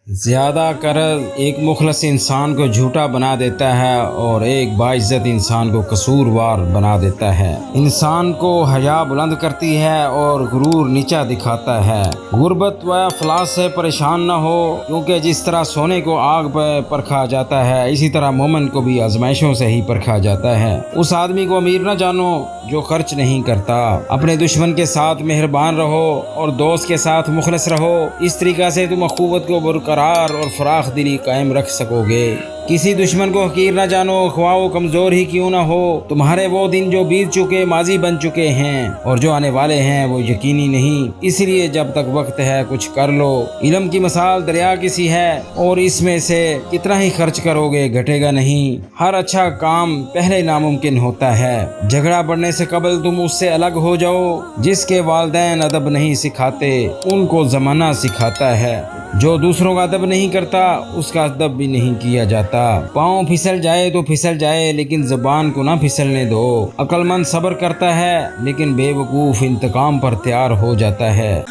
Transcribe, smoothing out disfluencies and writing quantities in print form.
ज्यादा कर्ज एक मुखलस इंसान को झूठा बना देता है और एक बाइज्जत इंसान को कसूरवार बना देता है। इंसान को हया बुलंद करती है और गुरूर नीचा दिखाता है। गुर्बत व अफलास से परेशान न हो, क्योंकि जिस तरह सोने को आग पर परखा जाता है, इसी तरह मोमिन को भी आजमाइशों से ही परखा जाता है। उस आदमी को अमीर न जानो जो खर्च नहीं करता। अपने दुश्मन के साथ मेहरबान रहो और दोस्त के साथ मुखलस रहो। इस तरीका से तुम अखुवत को बरकरार और फराख दिली कायम रख सकोगे। किसी दुश्मन को हकीर न जानो, ख्वाह वो कमजोर ही क्यों ना हो। तुम्हारे वो दिन जो बीत चुके माजी बन चुके हैं और जो आने वाले हैं वो यकीनी नहीं। इसलिए जब तक वक्त है कुछ कर लो। इल्म की मिसाल दरिया की सी है और इसमें से कितना ही खर्च करोगे घटेगा नहीं। हर अच्छा काम पहले नामुमकिन होता है। झगड़ा बढ़ने से कबल तुम उससे अलग हो जाओ। जिसके वालिदैन अदब नहीं सिखाते उनको जमाना सिखाता है। जो दूसरों का अदब नहीं करता उसका अदब भी नहीं किया जाता। पाँव फिसल जाए तो फिसल जाए, लेकिन ज़बान को ना फिसलने दो। अक्लमंद सब्र करता है, लेकिन बेवकूफ़ इंतकाम पर तैयार हो जाता है।